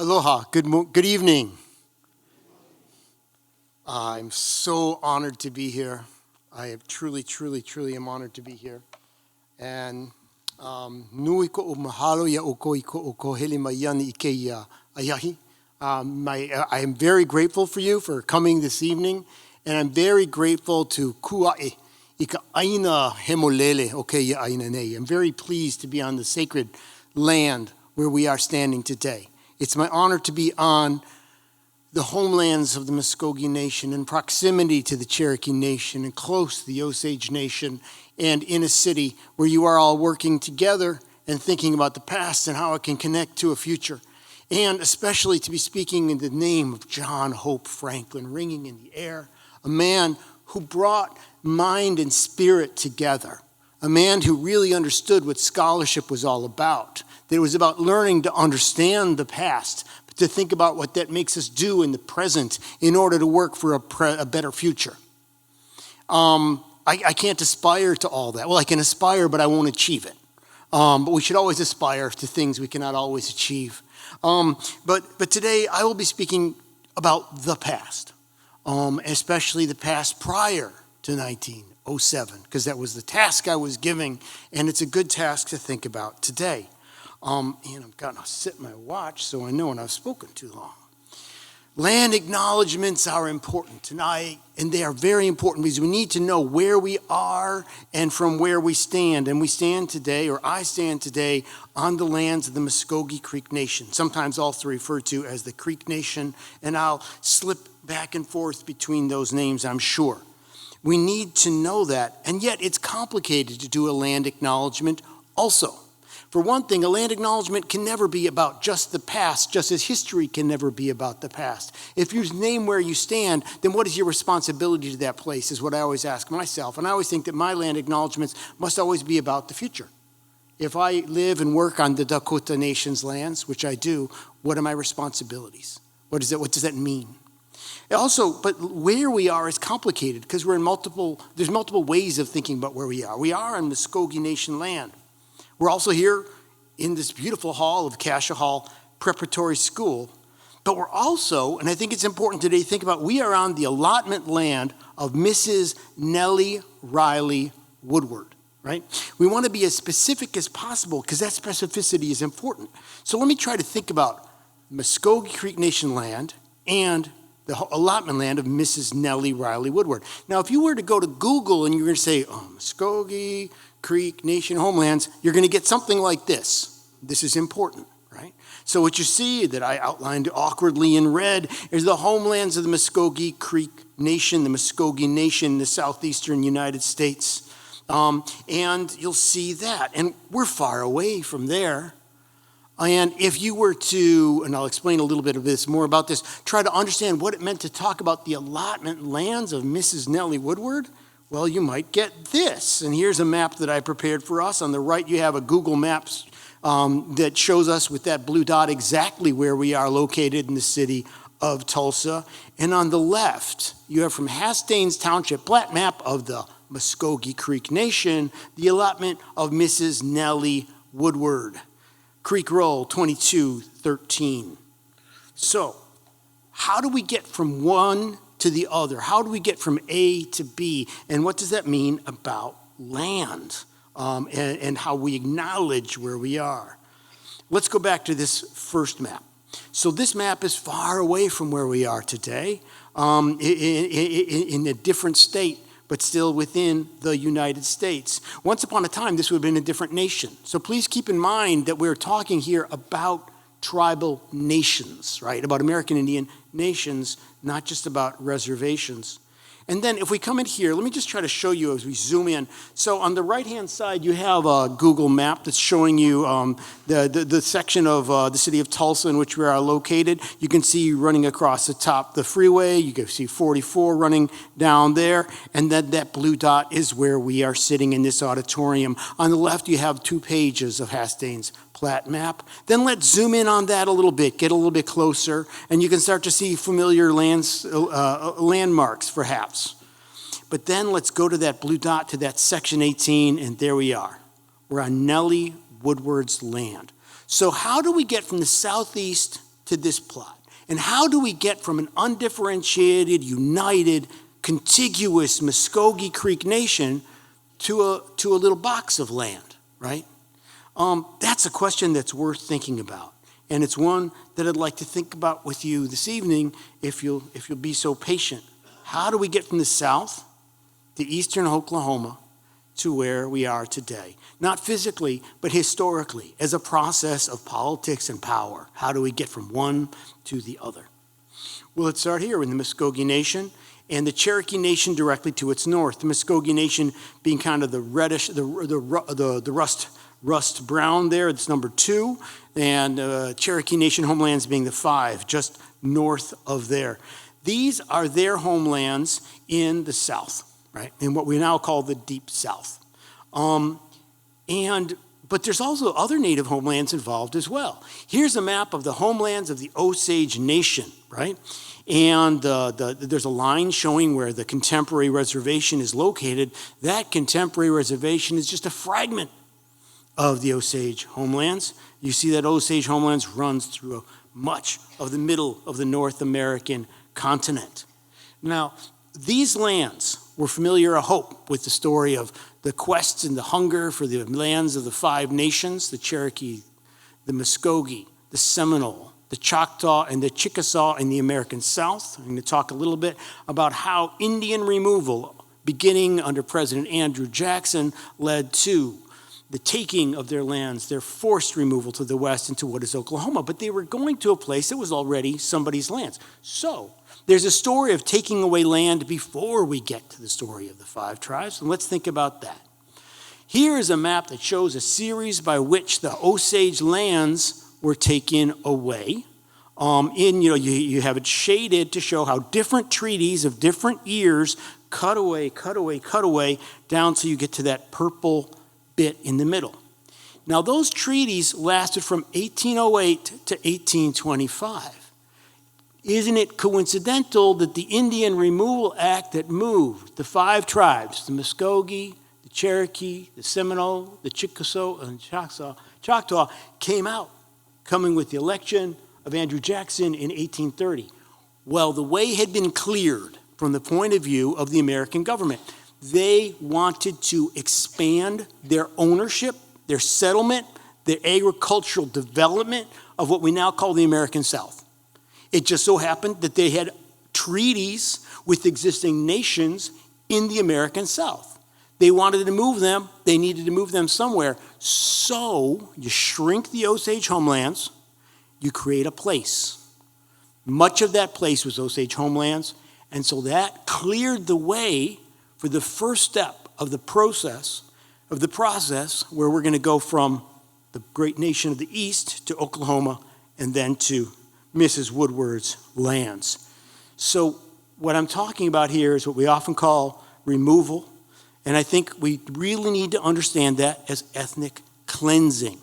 Aloha, good evening. I'm so honored to be here. I am truly am honored to be here. And nui ko mahalo ya oko iko hele mayani ike ayahi. I am very grateful for you for coming this evening, and I'm very grateful to kuae ika aina hemolele oke ya aina nei. I'm very pleased to be on the sacred land where we are standing today. It's my honor to be on the homelands of the Muskogee Nation, in proximity to the Cherokee Nation, and close to the Osage Nation, and in a city where you are all working together and thinking about the past and how it can connect to a future. And especially to be speaking in the name of John Hope Franklin, ringing in the air, a man who brought mind and spirit together, a man who really understood what scholarship was all about, that it was about learning to understand the past, but to think about what that makes us do in the present in order to work for a better future. I can't aspire to all that. Well, I can aspire, but I won't achieve it. But we should always aspire to things we cannot always achieve. But today I will be speaking about the past, especially the past prior to 1907, because that was the task I was giving, and it's a good task to think about today. And I've got to set my watch so I know when I've spoken too long. Land acknowledgements are important tonight, and they are very important because we need to know where we are and from where we stand. And we stand today, or I stand today, on the lands of the Muskogee Creek Nation, sometimes also referred to as the Creek Nation, and I'll slip back and forth between those names, I'm sure. We need to know that, and yet it's complicated to do a land acknowledgement also. For one thing, a land acknowledgement can never be about just the past, just as history can never be about the past. If you name where you stand, then what is your responsibility to that place is what I always ask myself. And I always think that my land acknowledgements must always be about the future. If I live and work on the Dakota Nation's lands, which I do, what are my responsibilities? What does that mean? Also, but where we are is complicated because there's multiple ways of thinking about where we are. We are on Muskogee Nation land. We're also here in this beautiful hall of Cascia Hall Preparatory School, but we're also, and I think it's important today to think about, we are on the allotment land of Mrs. Nellie Riley Woodward, right? We want to be as specific as possible because that specificity is important. So let me try to think about Muskogee Creek Nation land and the allotment land of Mrs. Nellie Riley Woodward. Now, if you were to go to Google and you were going to say, Muskogee Creek Nation homelands, you're going to get something like this. This is important, right? So what you see that I outlined awkwardly in red is the homelands of the Muskogee Creek Nation, the Muskogee Nation in the southeastern United States. And you'll see that. And we're far away from there. And if you were to, and I'll explain a little bit of this, more about this, try to understand what it meant to talk about the allotment lands of Mrs. Nellie Woodward, well, you might get this. And here's a map that I prepared for us. On the right, you have a Google Maps that shows us with that blue dot exactly where we are located in the city of Tulsa. And on the left, you have from Hastains Township, plat map of the Muskogee Creek Nation, the allotment of Mrs. Nellie Woodward. Creek Roll 2213. So, how do we get from one to the other? How do we get from A to B? And what does that mean about land and how we acknowledge where we are? Let's go back to this first map. So this map is far away from where we are today, in a different state, but still within the United States. Once upon a time, this would have been a different nation. So please keep in mind that we're talking here about tribal nations, right? About American Indian nations, not just about reservations. And then if we come in here, let me just try to show you as we zoom in. So on the right-hand side, you have a Google map that's showing you the section of the city of Tulsa in which we are located. You can see running across the top the freeway. You can see 44 running down there. And then that blue dot is where we are sitting in this auditorium. On the left, you have 2 pages of Hastains plat map. Then let's zoom in on that a little bit, get a little bit closer, and you can start to see familiar landmarks, perhaps. But then let's go to that blue dot, to that section 18, and there we are. We're on Nellie Woodward's land. So how do we get from the southeast to this plot? And how do we get from an undifferentiated, united, contiguous Muskogee Creek nation to a little box of land, right? That's a question that's worth thinking about. And it's one that I'd like to think about with you this evening, if you'll be so patient. How do we get from the south to eastern Oklahoma to where we are today? Not physically, but historically, as a process of politics and power. How do we get from one to the other? Well, let's start here in the Muskogee Nation and the Cherokee Nation directly to its north. The Muskogee Nation being kind of the reddish, the rust brown there, it's number 2, and Cherokee Nation homelands being the 5, just north of there. These are their homelands in the south, right, in what we now call the Deep South. But there's also other native homelands involved as well. Here's a map of the homelands of the Osage Nation, right? And there's a line showing where the contemporary reservation is located. That contemporary reservation is just a fragment of the Osage homelands. You see that Osage homelands runs through much of the middle of the North American continent. Now, these lands were familiar, I hope, with the story of the quest and the hunger for the lands of the 5 nations, the Cherokee, the Muskogee, the Seminole, the Choctaw, and the Chickasaw in the American South. I'm going to talk a little bit about how Indian removal, beginning under President Andrew Jackson, led to the taking of their lands, their forced removal to the west into what is Oklahoma. But they were going to a place that was already somebody's lands. So there's a story of taking away land before we get to the story of the 5 tribes, and let's think about that. Here is a map that shows a series by which the Osage lands were taken away. You have it shaded to show how different treaties of different years cut away, down till you get to that purple bit in the middle. Now, those treaties lasted from 1808 to 1825. Isn't it coincidental that the Indian Removal Act that moved the 5 tribes, the Muskogee, the Cherokee, the Seminole, the Chickasaw, and Choctaw, came out, coming with the election of Andrew Jackson in 1830? Well, the way had been cleared from the point of view of the American government. They wanted to expand their ownership, their settlement, their agricultural development of what we now call the American South. It just so happened that they had treaties with existing nations in the American South. They wanted to move them. They needed to move them somewhere. So you shrink the Osage homelands. You create a place. Much of that place was Osage homelands. And so that cleared the way for the first step of the process where we're going to go from the great nation of the East to Oklahoma and then to Mrs. Woodward's lands. So what I'm talking about here is what we often call removal, and I think we really need to understand that as ethnic cleansing.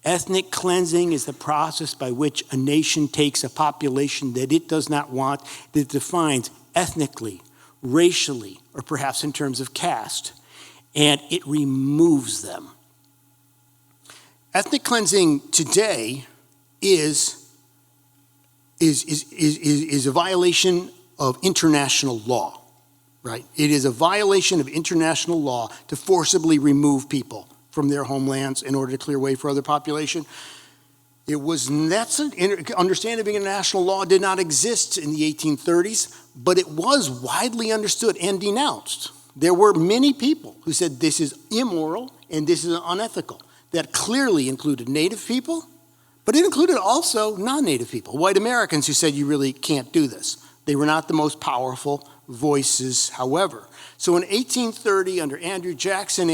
Ethnic cleansing is the process by which a nation takes a population that it does not want, that it defines ethnically, racially, or perhaps in terms of caste, and it removes them. Ethnic cleansing today is a violation of international law, right? It is a violation of international law to forcibly remove people from their homelands in order to clear way for other population. That's an understanding of international law did not exist in the 1830s, but it was widely understood and denounced. There were many people who said this is immoral and this is unethical. That clearly included Native people, but it included also non-Native people, white Americans who said you really can't do this. They were not the most powerful voices, however. So in 1830, under Andrew Jackson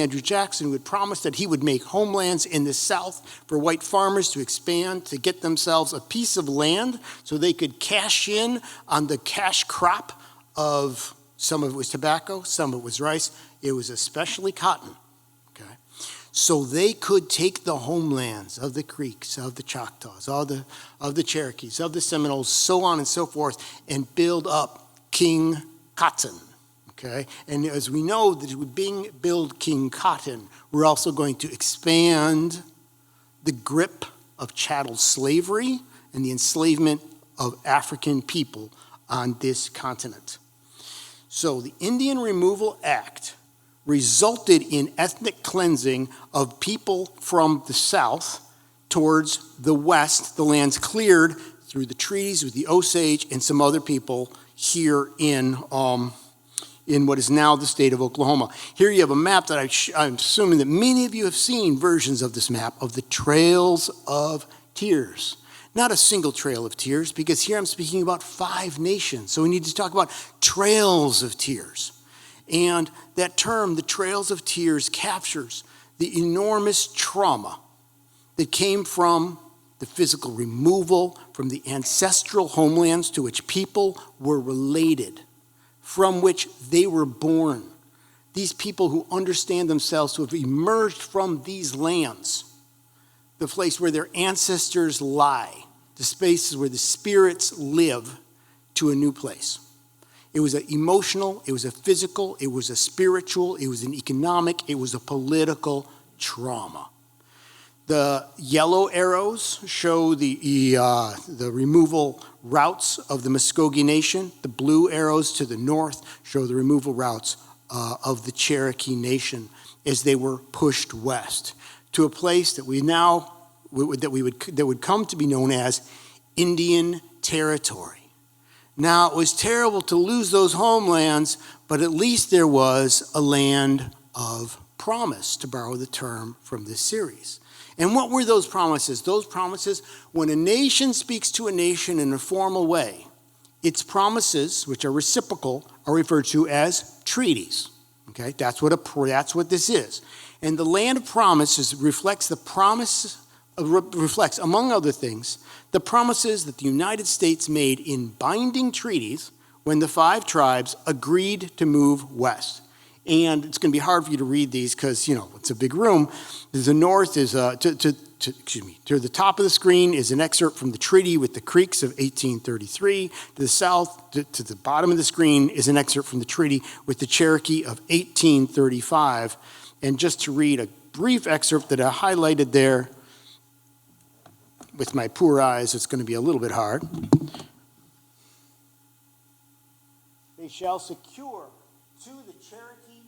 would promise that he would make homelands in the South for white farmers to expand, to get themselves a piece of land so they could cash in on the cash crop of, some of it was tobacco, some of it was rice. It was especially cotton. So they could take the homelands of the Creeks, of the Choctaws, of the Cherokees, of the Seminoles, so on and so forth, and build up King Cotton. Okay? And as we know that with build King Cotton, we're also going to expand the grip of chattel slavery and the enslavement of African people on this continent. So the Indian Removal Act resulted in ethnic cleansing of people from the south towards the west, the lands cleared through the treaties with the Osage and some other people here in what is now the state of Oklahoma. Here you have a map that I'm assuming that many of you have seen versions of this map of the Trails of Tears. Not a single Trail of Tears, because here I'm speaking about 5 nations. So we need to talk about Trails of Tears. And that term, the Trails of Tears, captures the enormous trauma that came from the physical removal from the ancestral homelands to which people were related, from which they were born. These people who understand themselves to have emerged from these lands, the place where their ancestors lie, the spaces where the spirits live, to a new place. It was an emotional, it was a physical, it was a spiritual, it was an economic, it was a political trauma. The yellow arrows show the removal routes of the Muskogee Nation. The blue arrows to the north show the removal routes of the Cherokee Nation as they were pushed west to a place that would come to be known as Indian Territory. Now, it was terrible to lose those homelands, but at least there was a land of promise, to borrow the term from this series. And what were those promises? Those promises, when a nation speaks to a nation in a formal way, its promises, which are reciprocal, are referred to as treaties. Okay, that's what this is. And the land of promises reflects, among other things, the promises that the United States made in binding treaties when the 5 tribes agreed to move west. And it's going to be hard for you to read these because, it's a big room. The north is, to the top of the screen is an excerpt from the Treaty with the Creeks of 1833. To the south, to the bottom of the screen is an excerpt from the Treaty with the Cherokee of 1835. And just to read a brief excerpt that I highlighted there, with my poor eyes, it's going to be a little bit hard. They shall secure to the Cherokee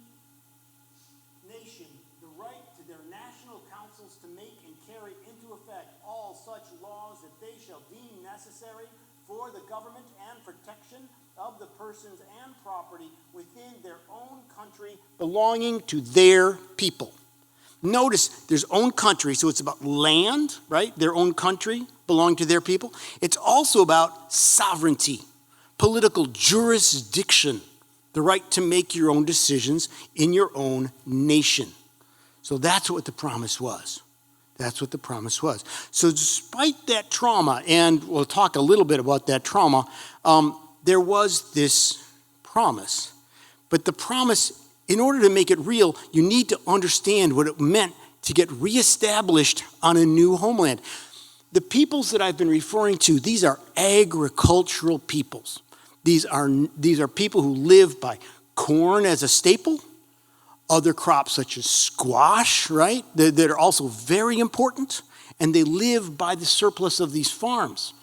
Nation the right to their national councils to make and carry into effect all such laws that they shall deem necessary for the government and protection of the persons and property within their own country belonging to their people. Notice there's own country, so it's about land, right? Their own country belonging to their people. It's also about sovereignty, political jurisdiction, the right to make your own decisions in your own nation. So that's what the promise was. That's what the promise was. So despite that trauma, and we'll talk a little bit about that trauma, there was this promise. But the promise, in order to make it real, you need to understand what it meant to get reestablished on a new homeland. The peoples that I've been referring to, these are agricultural peoples. These are people who live by corn as a staple, other crops such as squash, right? That are also very important, and they live by the surplus of these farms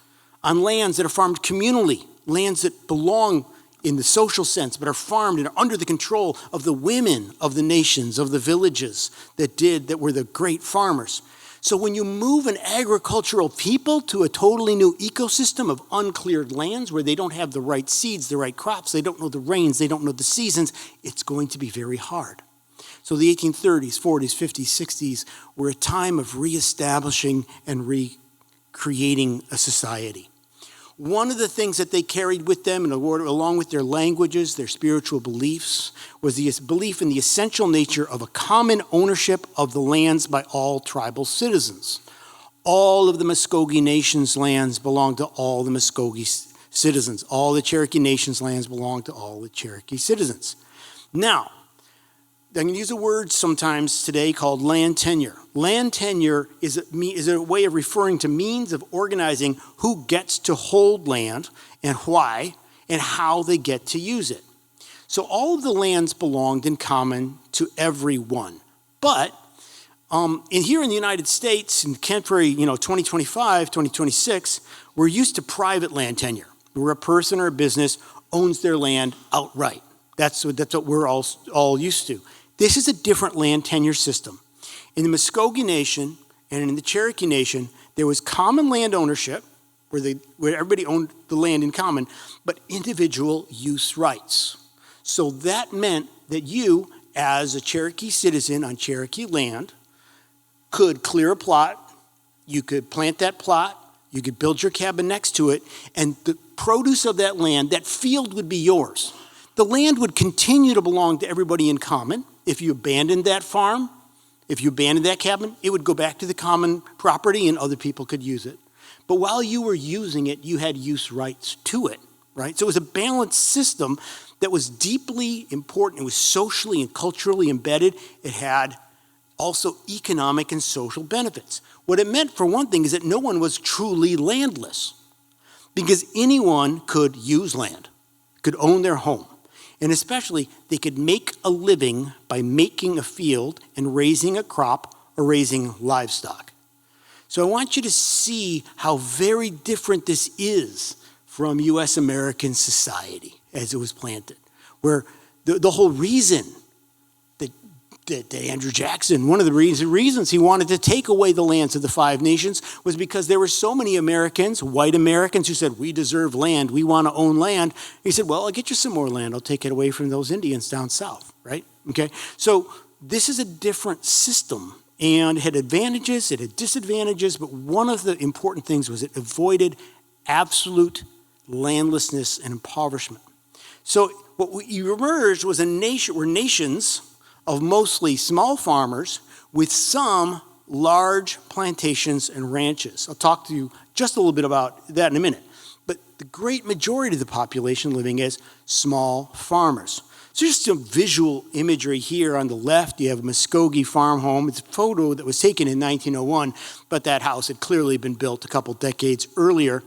on lands that are farmed communally, lands that belong in the social sense, but are farmed and are under the control of the women of the nations, of the villages that were the great farmers. So when you move an agricultural people to a totally new ecosystem of uncleared lands where they don't have the right seeds, the right crops, they don't know the rains, they don't know the seasons, it's going to be very hard. So the 1830s, 40s, 50s, 60s were a time of reestablishing and recreating a society. One of the things that they carried with them, and along with their languages, their spiritual beliefs, was the belief in the essential nature of a common ownership of the lands by all tribal citizens. All of the Muskogee Nation's lands belong to all the Muskogee citizens. All the Cherokee Nation's lands belong to all the Cherokee citizens. Now, I'm going to use a word sometimes today called land tenure. Land tenure is a way of referring to means of organizing who gets to hold land and why and how they get to use it. So all of the lands belonged in common to everyone. But And here in the United States, in contemporary, 2025, 2026, we're used to private land tenure, where a person or a business owns their land outright. That's what we're all used to. This is a different land tenure system. In the Muskogee Nation and in the Cherokee Nation, there was common land ownership, where everybody owned the land in common, but individual use rights. So that meant that you, as a Cherokee citizen on Cherokee land, could clear a plot, you could plant that plot, you could build your cabin next to it, and the produce of that land, that field would be yours. The land would continue to belong to everybody in common. If you abandoned that farm, if you abandoned that cabin, it would go back to the common property and other people could use it. But while you were using it, you had use rights to it, right? So it was a balanced system that was deeply important. It was socially and culturally embedded. It had also economic and social benefits. What it meant, for one thing, is that no one was truly landless because anyone could use land, could own their home. And especially, they could make a living by making a field and raising a crop or raising livestock. So I want you to see how very different this is from U.S. American society as it was planted, where the whole reason that Andrew Jackson, one of the reasons he wanted to take away the lands of the Five Nations was because there were so many Americans, white Americans, who said, we deserve land, we want to own land. He said, well, I'll get you some more land, I'll take it away from those Indians down south, right? Okay, so this is a different system, and it had advantages, it had disadvantages, but one of the important things was it avoided absolute landlessness and impoverishment. So what emerged was a nation, were nations of mostly small farmers with some large plantations and ranches. I'll talk to you just a little bit about that in a minute. But the great majority of the population living as small farmers. So just some visual imagery here on the left. You have a Muskogee farm home. It's a photo that was taken in 1901, but that house had clearly been built a couple decades earlier.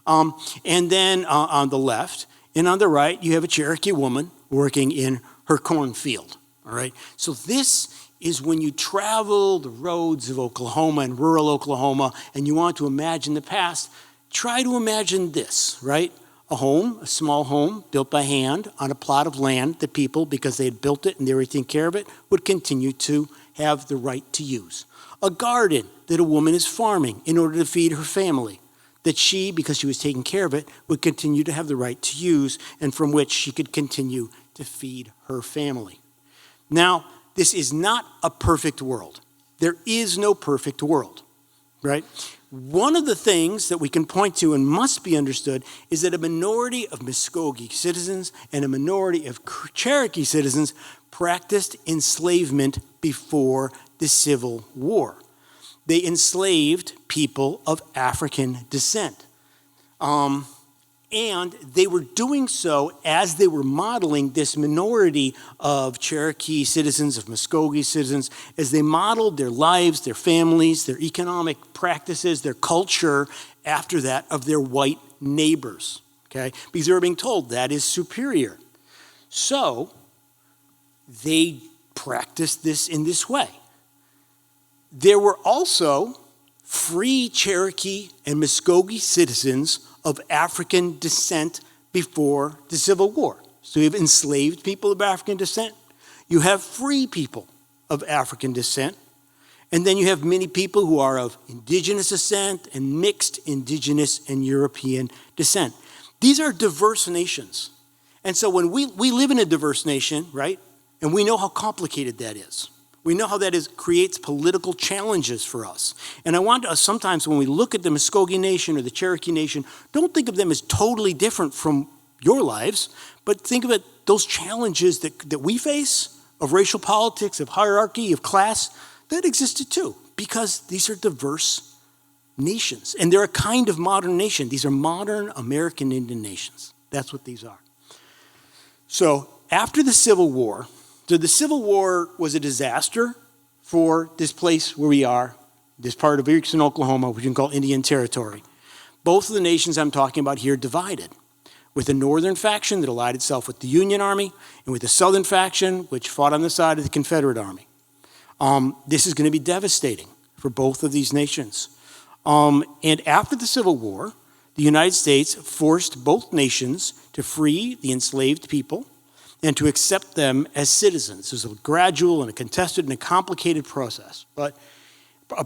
And then on the left and on the right, you have a Cherokee woman working in her cornfield. All right, so this is when you travel the roads of Oklahoma and rural Oklahoma and you want to imagine the past, try to imagine this, right? A home, a small home built by hand on a plot of land that people, because they had built it and they were taking care of it, would continue to have the right to use. A garden that a woman is farming in order to feed her family, that she, because she was taking care of it, would continue to have the right to use and from which she could continue to feed her family. Now, this is not a perfect world. There is no perfect world, right? One of the things that we can point to and must be understood is that a minority of Muskogee citizens and a minority of Cherokee citizens practiced enslavement before the Civil War. They enslaved people of African descent. And they were doing so as they were modeling this minority of Cherokee citizens, of Muskogee citizens, as they modeled their lives, their families, their economic practices, their culture after that of their white neighbors, okay? Because they were being told that is superior. So they practiced this in this way. There were also free Cherokee and Muskogee citizens of African descent before the Civil War. So you have enslaved people of African descent, you have free people of African descent, and then you have many people who are of indigenous descent and mixed indigenous and European descent. These are diverse nations. And so when we live in a diverse nation, right, and we know how complicated that is. We know how that creates political challenges for us. And I want us sometimes when we look at the Muskogee Nation or the Cherokee Nation, don't think of them as totally different from your lives, but think of it, those challenges that we face of racial politics, of hierarchy, of class, that existed too, because these are diverse nations. And they're a kind of modern nation. These are modern American Indian nations. That's what these are. So after the Civil War, so the Civil War was a disaster for this place where we are, this part of eastern Oklahoma, which you can call Indian Territory. Both of the nations I'm talking about here divided, with a northern faction that allied itself with the Union Army, and with the southern faction, which fought on the side of the Confederate Army. This is going to be devastating for both of these nations. And after the Civil War, the United States forced both nations to free the enslaved people and to accept them as citizens. It was a gradual and a contested and a complicated process. But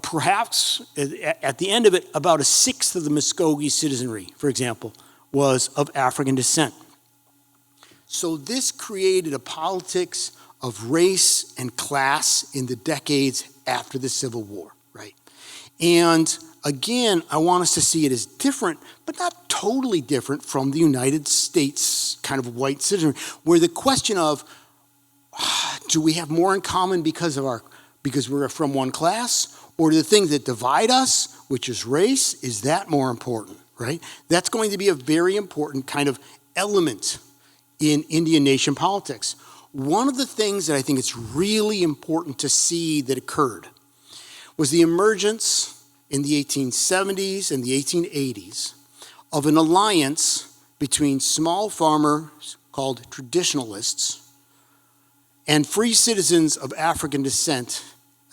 perhaps at the end of it, about a sixth of the Muskogee citizenry, for example, was of African descent. So this created a politics of race and class in the decades after the Civil War, right? And again, I want us to see it as different, but not totally different from the United States kind of white citizenry, where the question of, do we have more in common because we're from one class, or the things that divide us, which is race, is that more important, right? That's going to be a very important kind of element in Indian nation politics. One of the things that I think it's really important to see that occurred was the emergence in the 1870s and the 1880s of an alliance between small farmers called traditionalists and free citizens of African descent,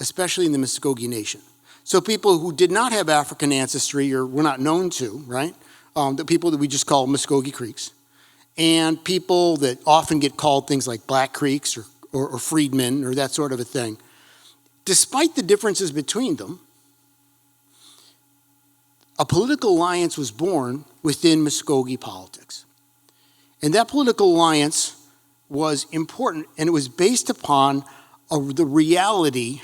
especially in the Muskogee Nation. So people who did not have African ancestry or were not known to, right? The people that we just call Muskogee Creeks, and people that often get called things like Black Creeks or freedmen or that sort of a thing. Despite the differences between them, a political alliance was born within Muskogee politics. And that political alliance was important, and it was based upon the reality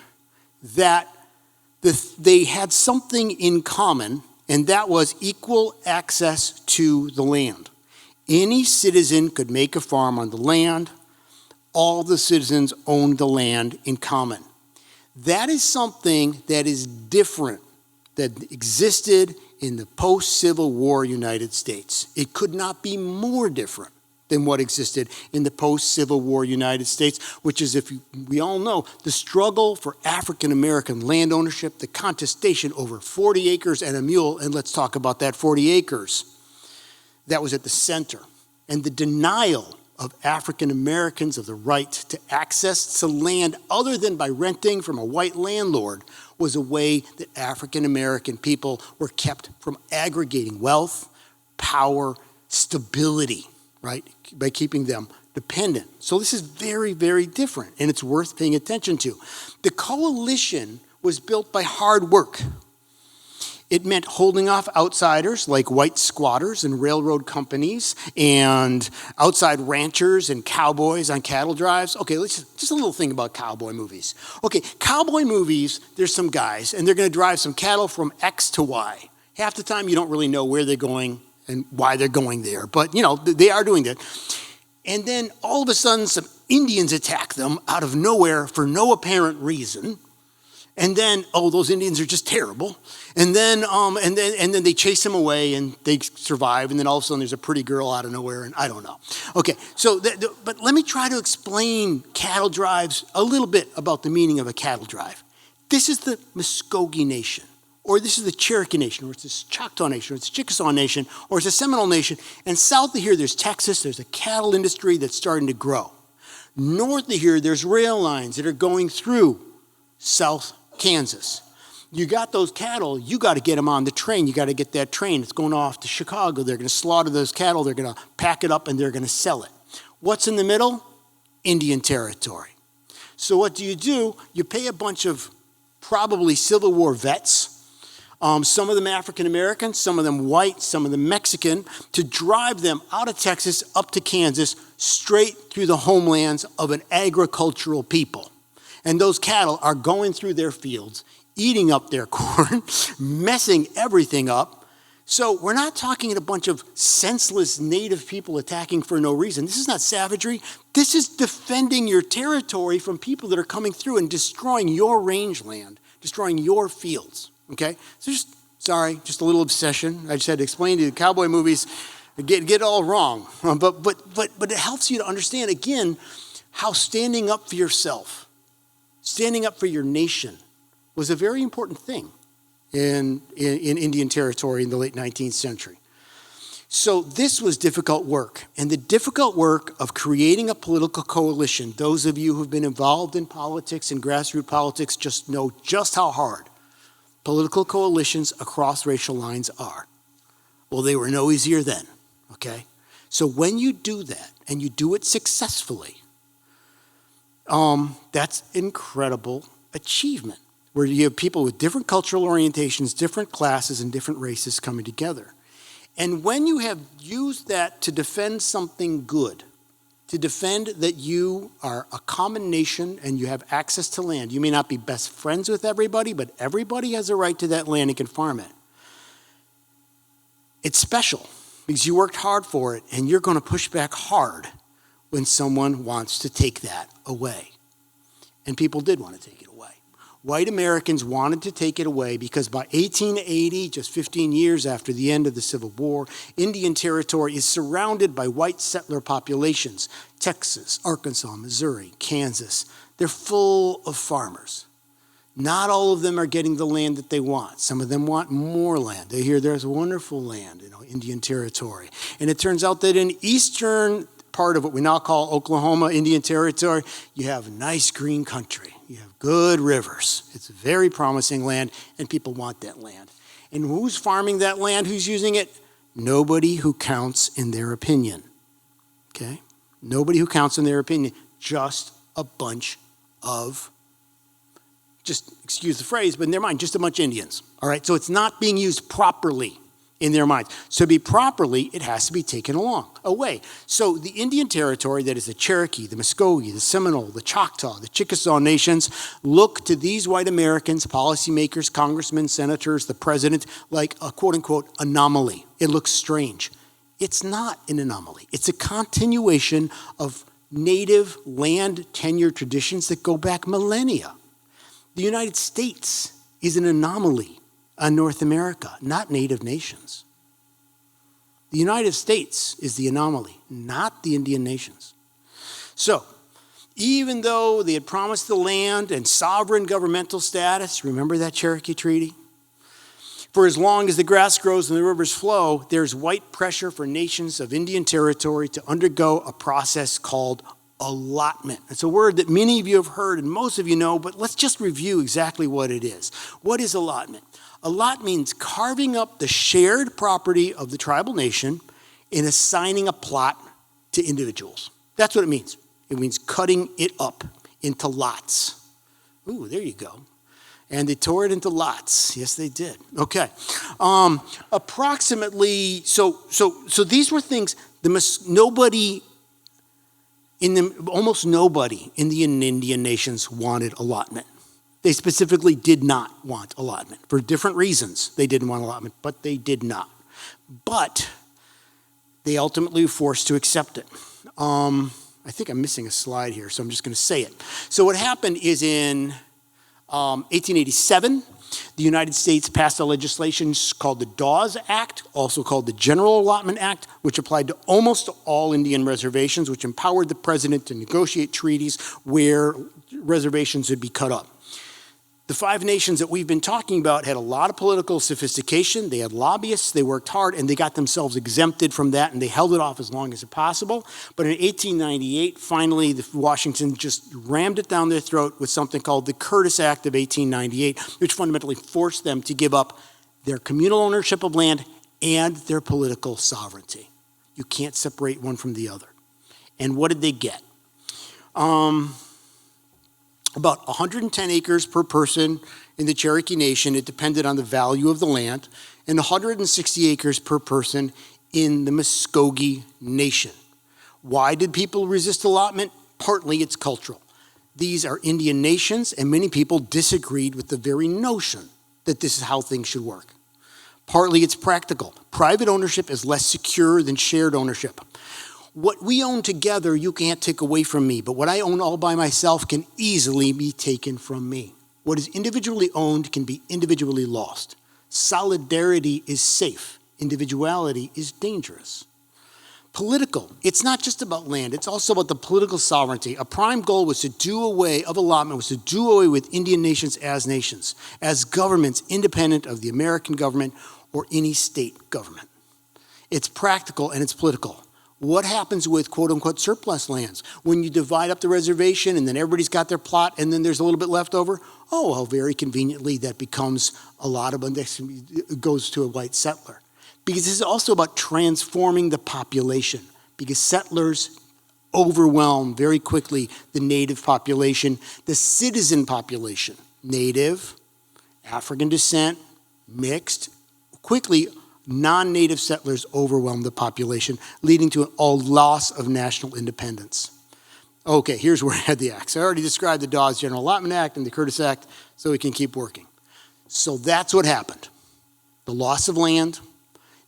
that they had something in common, and that was equal access to the land. Any citizen could make a farm on the land. All the citizens owned the land in common. That is something that is different, that existed in the post-Civil War United States. It could not be more different than what existed in the post-Civil War United States, which is, if we all know, the struggle for African-American land ownership, the contestation over 40 acres and a mule, and let's talk about that 40 acres. That was at the center. And the denial of African Americans of the right to access to land other than by renting from a white landlord was a way that African American people were kept from aggregating wealth, power, stability, right, by keeping them dependent. So this is very, very different, and it's worth paying attention to. The coalition was built by hard work. It meant holding off outsiders like white squatters and railroad companies and outside ranchers and cowboys on cattle drives. Okay, just a little thing about cowboy movies. Okay, cowboy movies, there's some guys, and they're going to drive some cattle from X to Y. Half the time you don't really know where they're going and why they're going there, but they are doing that. And then all of a sudden some Indians attack them out of nowhere for no apparent reason. And then, those Indians are just terrible. And then they chase them away, and they survive. And then all of a sudden, there's a pretty girl out of nowhere, and I don't know. Okay, so but let me try to explain cattle drives a little bit about the meaning of a cattle drive. This is the Muskogee Nation, or this is the Cherokee Nation, or it's the Choctaw Nation, or it's the Chickasaw Nation, or it's the Seminole Nation. And south of here, there's Texas. There's a cattle industry that's starting to grow. North of here, there's rail lines that are going through South Kansas. You got those cattle, you got to get them on the train. You got to get that train. It's going off to Chicago. They're going to slaughter those cattle. They're going to pack it up, and they're going to sell it. What's in the middle? Indian territory. So what do? You pay a bunch of probably Civil War vets, some of them African American, some of them white, some of them Mexican, to drive them out of Texas up to Kansas, straight through the homelands of an agricultural people. And those cattle are going through their fields, eating up their corn, messing everything up. So we're not talking a bunch of senseless native people attacking for no reason. This is not savagery. This is defending your territory from people that are coming through and destroying your rangeland, destroying your fields, okay? So just a little obsession. I just had to explain to you, cowboy movies get it all wrong. But it helps you to understand, again, how standing up for yourself, standing up for your nation was a very important thing in Indian territory in the late 19th century. So this was difficult work, and the difficult work of creating a political coalition, those of you who've been involved in politics and grassroots politics just know just how hard political coalitions across racial lines are. Well, they were no easier then, okay? So when you do that, and you do it successfully, that's incredible achievement, where you have people with different cultural orientations, different classes, and different races coming together. And when you have used that to defend something good, to defend that you are a common nation and you have access to land, you may not be best friends with everybody, but everybody has a right to that land and can farm it. It's special because you worked hard for it, and you're going to push back hard when someone wants to take that away. And people did want to take it away. White Americans wanted to take it away because by 1880, just 15 years after the end of the Civil War, Indian Territory is surrounded by white settler populations. Texas, Arkansas, Missouri, Kansas, they're full of farmers. Not all of them are getting the land that they want. Some of them want more land. They hear there's wonderful land, Indian Territory. And it turns out that in eastern part of what we now call Oklahoma, Indian Territory, you have nice green country. You have good rivers. It's very promising land, and people want that land. And who's farming that land? Who's using it? Nobody who counts in their opinion. Okay? Nobody who counts in their opinion. Just a bunch of, excuse the phrase, but in their mind, just a bunch of Indians. All right? So it's not being used properly in their minds. So to be properly, it has to be taken away. So the Indian Territory, that is the Cherokee, the Muskogee, the Seminole, the Choctaw, the Chickasaw nations, look to these white Americans, policymakers, congressmen, senators, the president, like a quote-unquote anomaly. It looks strange. It's not an anomaly. It's a continuation of native land tenure traditions that go back millennia. The United States is an anomaly on North America, not native nations. The United States is the anomaly, not the Indian nations. So, even though they had promised the land and sovereign governmental status, remember that Cherokee Treaty? For as long as the grass grows and the rivers flow, there's white pressure for nations of Indian Territory to undergo a process called allotment. It's a word that many of you have heard and most of you know, but let's just review exactly what it is. What is allotment? Allot means carving up the shared property of the tribal nation and assigning a plot to individuals. That's what it means. It means cutting it up into lots. Ooh, there you go. And they tore it into lots. Yes, they did. Okay. Approximately, so these were things, almost nobody in the Indian nations wanted allotment. They specifically did not want allotment. For different reasons, they didn't want allotment, but they did not. But they ultimately were forced to accept it. I think I'm missing a slide here, so I'm just going to say it. So what happened is in 1887, the United States passed a legislation called the Dawes Act, also called the General Allotment Act, which applied to almost all Indian reservations, which empowered the president to negotiate treaties where reservations would be cut up. The 5 nations that we've been talking about had a lot of political sophistication. They had lobbyists, they worked hard, and they got themselves exempted from that, and they held it off as long as possible. But in 1898, finally, Washington just rammed it down their throat with something called the Curtis Act of 1898, which fundamentally forced them to give up their communal ownership of land and their political sovereignty. You can't separate one from the other. And what did they get? About 110 acres per person in the Cherokee Nation. It depended on the value of the land, and 160 acres per person in the Muskogee Nation. Why did people resist allotment? Partly it's cultural. These are Indian nations, and many people disagreed with the very notion that this is how things should work. Partly it's practical. Private ownership is less secure than shared ownership. What we own together, you can't take away from me, but what I own all by myself can easily be taken from me. What is individually owned can be individually lost. Solidarity is safe. Individuality is dangerous. Political, it's not just about land, it's also about the political sovereignty. A prime goal was to do away with Indian nations, as governments independent of the American government or any state government. It's practical and it's political. What happens with quote-unquote surplus lands? When you divide up the reservation and then everybody's got their plot and then there's a little bit left over, oh, well, very conveniently that becomes a lot of, it goes to a white settler. Because this is also about transforming the population, because settlers overwhelm very quickly the native population, the citizen population, native, African descent, mixed, quickly non-native settlers overwhelm the population, leading to a loss of national independence. Okay, here's where I had the acts. I already described the Dawes General Allotment Act and the Curtis Act, so we can keep working. So that's what happened. The loss of land,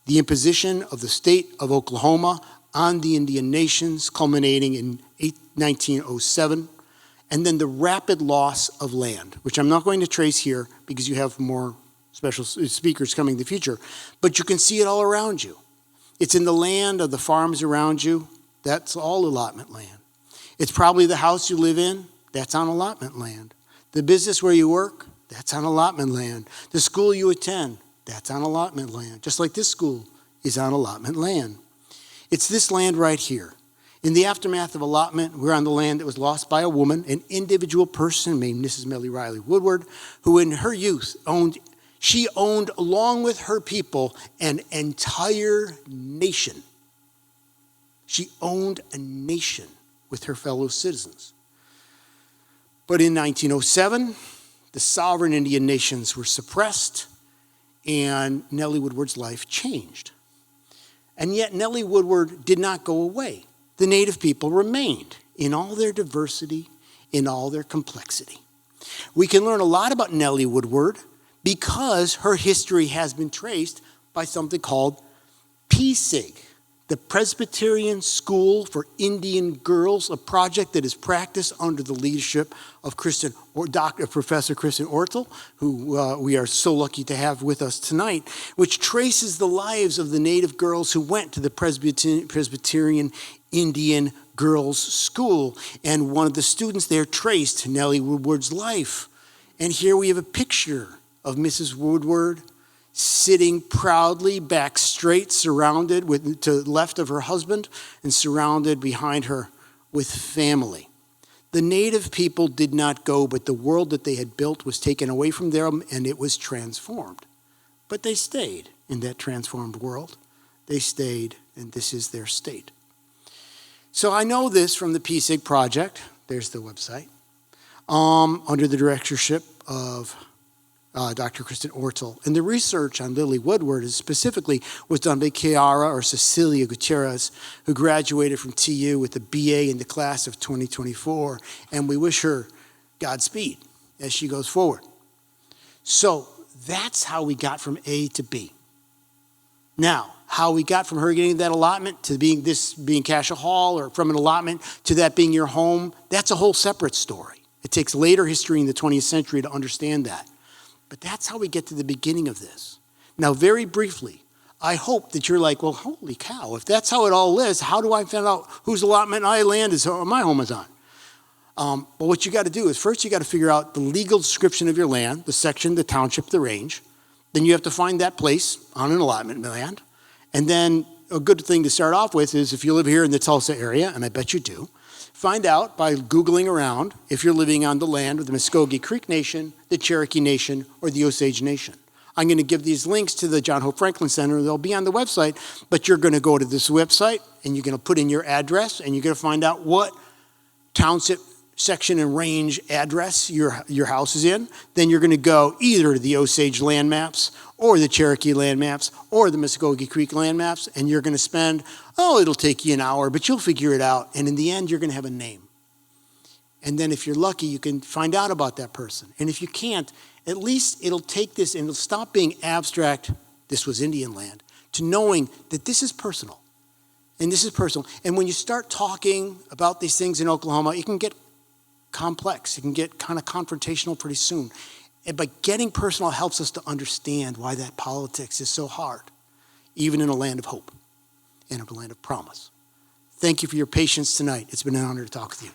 the imposition of the state of Oklahoma on the Indian nations, culminating in 1907, and then the rapid loss of land, which I'm not going to trace here because you have more special speakers coming in the future, but you can see it all around you. It's in the land of the farms around you. That's all allotment land. It's probably the house you live in. That's on allotment land. The business where you work, that's on allotment land. The school you attend, that's on allotment land. Just like this school is on allotment land. It's this land right here. In the aftermath of allotment, we're on the land that was lost by a woman, an individual person named Mrs. Millie Riley Woodward, who in her youth owned along with her people an entire nation. She owned a nation with her fellow citizens. But in 1907, the sovereign Indian nations were suppressed and Nellie Woodward's life changed. And yet Nellie Woodward did not go away. The native people remained in all their diversity, in all their complexity. We can learn a lot about Nellie Woodward because her history has been traced by something called PSIG, the Presbyterian School for Indian Girls, a project that is practiced under the leadership of Professor Kristen Ortel, who we are so lucky to have with us tonight, which traces the lives of the native girls who went to the Presbyterian Indian Girls School. And one of the students there traced Nellie Woodward's life. And here we have a picture of Mrs. Woodward sitting proudly back straight, surrounded to the left of her husband and surrounded behind her with family. The native people did not go, but the world that they had built was taken away from them and it was transformed. But they stayed in that transformed world. They stayed, and this is their state. So I know this from the PSIG project. There's the website. Under the directorship of Dr. Kristen Ortel. And the research on Lily Woodward specifically was done by Kiara or Cecilia Gutierrez, who graduated from TU with a BA in the class of 2024. And we wish her Godspeed as she goes forward. So that's how we got from A to B. Now, how we got from her getting that allotment to being Cassia Hall, or from an allotment to that being your home, that's a whole separate story. It takes later history in the 20th century to understand that. But that's how we get to the beginning of this. Now, very briefly, I hope that you're like, well, holy cow, if that's how it all is, how do I find out whose allotment my home is on? Well, what you got to do is first you got to figure out the legal description of your land, the section, the township, the range. Then you have to find that place on an allotment land. And then a good thing to start off with is if you live here in the Tulsa area, and I bet you do, find out by Googling around if you're living on the land of the Muskogee Creek Nation, the Cherokee Nation, or the Osage Nation. I'm going to give these links to the John Hope Franklin Center. They'll be on the website, but you're going to go to this website and you're going to put in your address and you're going to find out what township, section, and range address your house is in. Then you're going to go either to the Osage land maps or the Cherokee land maps or the Muskogee Creek land maps, and you're going to spend, it'll take you an hour, but you'll figure it out. And in the end, you're going to have a name. And then if you're lucky, you can find out about that person. And if you can't, at least it'll take this and it'll stop being abstract, this was Indian land, to knowing that this is personal. And this is personal. And when you start talking about these things in Oklahoma, it can get complex. It can get kind of confrontational pretty soon. But getting personal helps us to understand why that politics is so hard, even in a land of hope and a land of promise. Thank you for your patience tonight. It's been an honor to talk with you.